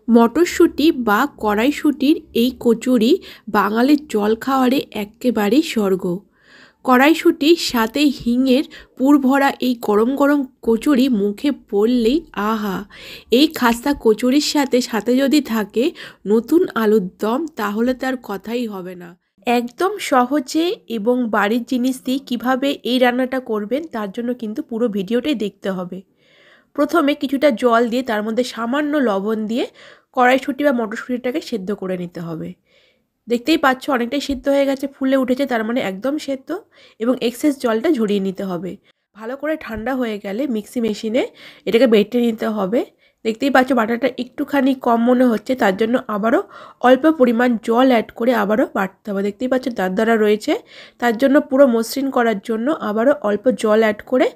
মটরশুঁটি বা কড়াইশুঁটির এই কচুরি বাঙালির জলখাবারে এক্কেবারেই স্বর্গ। কড়াইশুঁটির সাথে হিঙের পুর ভরা এই গরম গরম কচুরি মুখে পড়লেই আহা! এই খাস্তা কচুরির সাথে সাথে যদি থাকে নতুন আলুর দম, তাহলে তার কথাই হবে না। একদম সহজে এবং বাড়ির জিনিস দিয়ে কীভাবে এই রান্নাটা করবেন তার জন্য কিন্তু পুরো ভিডিওটাই দেখতে হবে। প্রথমে কিছুটা জল দিয়ে তার মধ্যে সামান্য লবণ দিয়ে কড়াইশুঁটি বা মটরশুঁটিটাকে সেদ্ধ করে নিতে হবে। দেখতেই পাচ্ছ অনেকটাই সিদ্ধ হয়ে গেছে, ফুলে উঠেছে, তার মানে একদম সেদ্ধ। এবং এক্সেস জলটা ঝরিয়ে নিতে হবে। ভালো করে ঠান্ডা হয়ে গেলে মিক্সি মেশিনে এটাকে বেটে নিতে হবে। দেখতেই পাচ্ছ বাটাটা একটুখানি কম মনে হচ্ছে, তার জন্য আবারও অল্প পরিমাণ জল অ্যাড করে আবারও বাটতে হবে। দেখতেই পাচ্ছ দারদারা রয়েছে, তার জন্য পুরো মসৃণ করার জন্য আবারও অল্প জল অ্যাড করে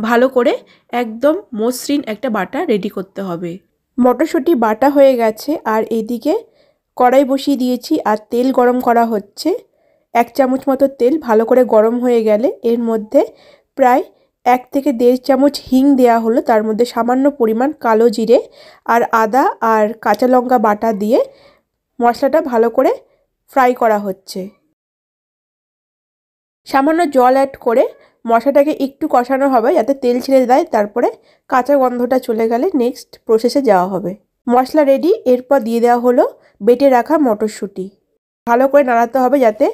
ভালো করে একদম মসৃণ একটা বাটা রেডি করতে হবে। মটরশুঁটি বাটা হয়ে গেছে, আর এইদিকে কড়াই বসিয়ে দিয়েছি আর তেল গরম করা হচ্ছে। 1 চামচ মতো তেল ভালো করে গরম হয়ে গেলে এর মধ্যে প্রায় 1 থেকে 1.5 চামচ হিং দেওয়া হলো, তার মধ্যে সামান্য পরিমাণ কালো জিরে আর আদা আর কাঁচা লঙ্কা বাটা দিয়ে মশলাটা ভালো করে ফ্রাই করা হচ্ছে। সামান্য জল অ্যাড করে মশলাটাকে একটু কষানো হবে যাতে তেল ছেড়ে দেয়, তারপরে কাঁচা গন্ধটা চলে গেলে নেক্সট প্রসেসে যাওয়া হবে। মশলা রেডি, এরপর দিয়ে দেওয়া হলো বেটে রাখা মটরশুঁটি। ভালো করে নাড়াতে হবে যাতে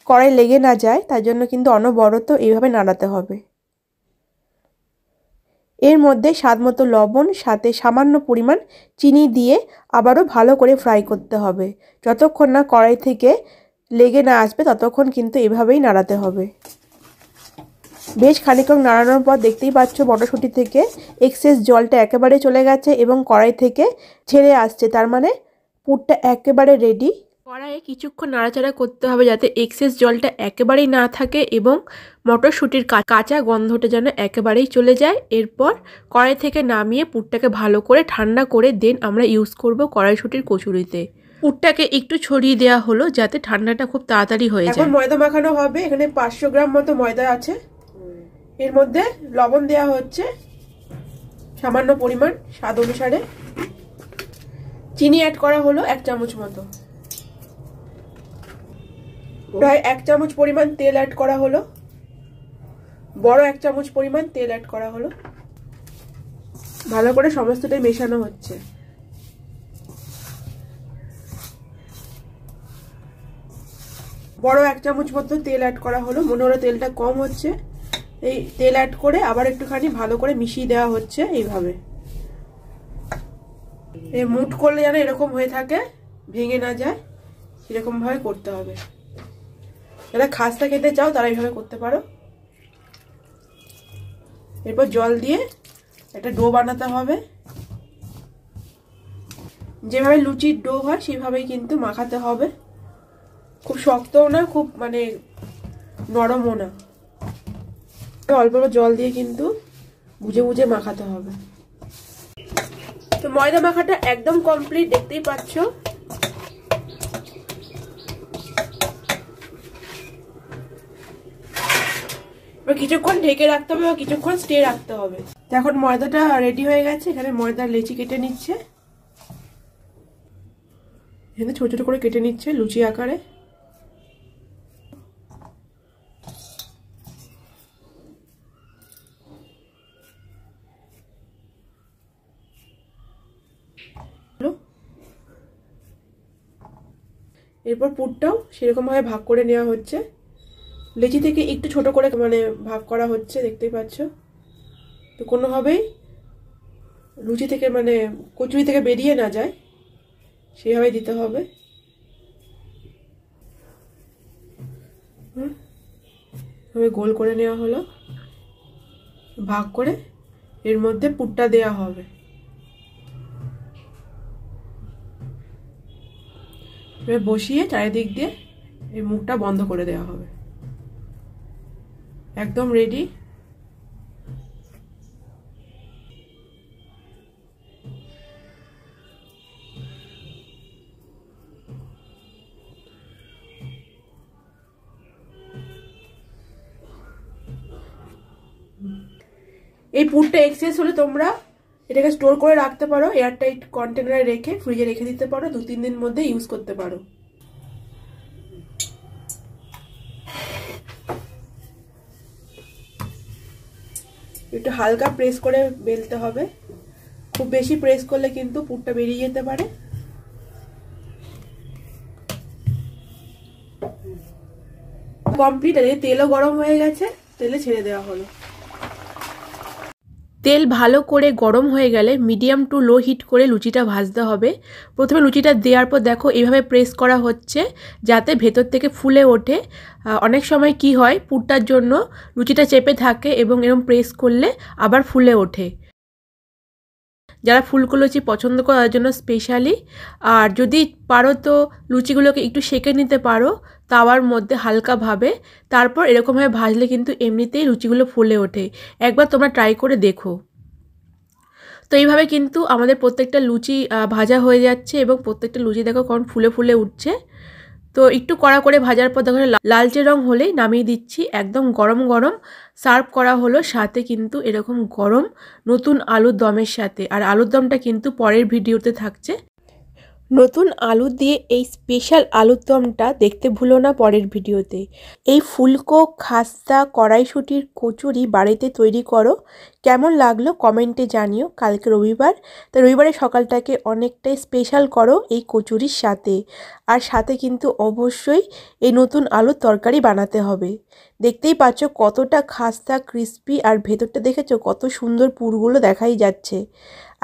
কড়াই লেগে না যায়, তার জন্য কিন্তু অনবরত এইভাবে নাড়াতে হবে। এর মধ্যে স্বাদমতো লবণ, সাথে সামান্য পরিমাণ চিনি দিয়ে আবারও ভালো করে ফ্রাই করতে হবে। যতক্ষণ না কড়াই থেকে লেগে না আসবে ততক্ষণ কিন্তু এভাবেই নাড়াতে হবে। বেশ খানিকক্ষণ নাড়ানোর পর দেখতেই পাচ্ছ মটরশুঁটি থেকে এক্সেস জলটা একেবারে চলে গেছে এবং কড়াই থেকে ছেড়ে আসছে, তার মানে পুরটা একেবারে রেডি। কড়াইয়ে কিছুক্ষণ নাড়াচাড়া করতে হবে যাতে এক্সেস জলটা একেবারেই না থাকে এবং মটরশুঁটির কাঁচা গন্ধটা যেন একেবারেই চলে যায়। এরপর কড়াই থেকে নামিয়ে পুরটাকে ভালো করে ঠান্ডা করে দেন আমরা ইউজ করব কড়াইশুঁটির কচুরিতে। পুরটাকে একটু ছড়িয়ে দেওয়া হলো যাতে ঠান্ডাটা খুব তাড়াতাড়ি হয়ে যায়। এখন ময়দা মাখানো হবে। এখানে 500 গ্রাম মতো ময়দা আছে। এর মধ্যে লবণ দেওয়া হচ্ছে সামান্য পরিমাণ স্বাদ অনুসারে। চিনি অ্যাড করা হলো 1 চামচ মতো। প্রায় 1 চামচ পরিমাণ তেল অ্যাড করা হলো। বড় 1 চামচ পরিমাণ তেল অ্যাড করা হলো। ভালো করে সমস্তটাই মেশানো হচ্ছে। বড় 1 চামচ মতো তেল অ্যাড করা হলো। মনে হলো তেলটা কম হচ্ছে, এই তেল অ্যাড করে আবার একটুখানি ভালো করে মিশিয়ে দেওয়া হচ্ছে। এইভাবে এই মুঠ করলে যেন এরকম হয়ে থাকে, ভেঙে না যায়, এরকম ভাবে করতে হবে। যারা খাস্তা খেতে চাও তারা এইভাবে করতে পারো। এরপর জল দিয়ে একটা ডো বানাতে হবে। যেভাবে লুচির ডো হয় সেইভাবেই কিন্তু মাখাতে হবে। খুব শক্তও না, খুব মানে নরমও না। অল্প অল্প জল দিয়ে কিন্তু বুঝে বুঝে মাখাতে হবে। তো ময়দা মাখাটা একদম কমপ্লিট, দেখতেই পাচ্ছ। কিছুক্ষণ ঢেকে রাখতে হবে বা কিছুক্ষণ স্টে রাখতে হবে। এখন ময়দাটা রেডি হয়ে গেছে। এখানে ময়দার লেচি কেটে নিচ্ছে, এখানে ছোট ছোট করে কেটে নিচ্ছে লুচি আকারে। এরপর পুরটাও সেরকম ভাবে ভাগ করে নেওয়া হচ্ছে। লেচি থেকে একটু ছোট করে মানে ভাগ করা হচ্ছে, দেখতেই পাচ্ছ। তো কোনোভাবেই লুচি থেকে মানে কচুরি থেকে বেরিয়ে না যায় সেইভাবে দিতে হবে। গোল করে নেওয়া হলো, ভাগ করে এর মধ্যে পুরটা দেওয়া হবে। বসিয়ে চারিদিক দিয়ে এই মুখটা বন্ধ করে দেওয়া হবে। একদম রেডি। এই পুরটা এক্সেস হলে তোমরা এটাকে স্টোর করে রাখতে পারো, এয়ারটাইট কন্টেনারে রেখে ফ্রিজে রেখে দিতে পারো, 2-3 দিন মধ্যে ইউজ করতে পারো। একটু হালকা প্রেস করে বেলতে হবে, খুব বেশি প্রেস করলে কিন্তু পুরটা বেরিয়ে যেতে পারে। কমপ্লিট। আর তেলও গরম হয়ে গেছে, তেলে ছেড়ে দেওয়া হলো। তেল ভালো করে গরম হয়ে গেলে মিডিয়াম টু লো হিট করে লুচিটা ভাজতে হবে। প্রথমে লুচিটা দেওয়ার পর দেখো এইভাবে প্রেস করা হচ্ছে যাতে ভেতর থেকে ফুলে ওঠে। অনেক সময় কি হয়, পুরটার জন্য লুচিটা চেপে থাকে এবং এরকম প্রেস করলে আবার ফুলে ওঠে। যারা ফুলকো লুচি পছন্দ করে তার জন্য স্পেশালি। আর যদি পারো তো লুচিগুলোকে একটু সেঁকে নিতে পারো তাওয়ার মধ্যে হালকাভাবে, তারপর এরকমভাবে ভাজলে কিন্তু এমনিতেই লুচিগুলো ফুলে ওঠে। একবার তোমরা ট্রাই করে দেখো। তো এইভাবে কিন্তু আমাদের প্রত্যেকটা লুচি ভাজা হয়ে যাচ্ছে এবং প্রত্যেকটা লুচি দেখো কখন ফুলে ফুলে উঠছে। তো একটু কড়া করে ভাজার পর দেখো লালচে রং হলেই নামিয়ে দিচ্ছি। একদম গরম গরম সার্ভ করা হলো, সাথে কিন্তু এরকম গরম নতুন আলুর দমের সাথে। আর আলুর দমটা কিন্তু পরের ভিডিওতে থাকছে। নতুন আলু দিয়ে এই স্পেশাল আলুর দমটা দেখতে ভুলো না পরের ভিডিওতে। এই ফুলকো খাস্তা কড়াইশুঁটির কচুরি বাড়িতে তৈরি করো। কেমন লাগলো কমেন্টে জানিও। কালকে রবিবার, তো রবিবারের সকালটাকে অনেকটাই স্পেশাল করো এই কচুরির সাথে। আর সাথে কিন্তু অবশ্যই এই নতুন আলুর তরকারি বানাতে হবে। দেখতেই পাচ্ছ কতটা খাস্তা ক্রিস্পি, আর ভেতরটা দেখেছো কত সুন্দর পুরগুলো দেখাই যাচ্ছে।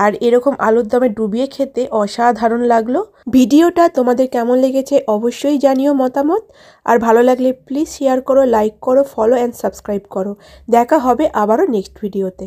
আর এরকম আলুর দমে ডুবিয়ে খেতে অসাধারণ লাগলো। ভিডিওটা তোমাদের কেমন লেগেছে অবশ্যই জানিও মতামত। আর ভালো লাগলে প্লিজ শেয়ার করো, লাইক করো, ফলো অ্যান্ড সাবস্ক্রাইব করো। দেখা হবে আবারও নেক্সট ভিডিওতে।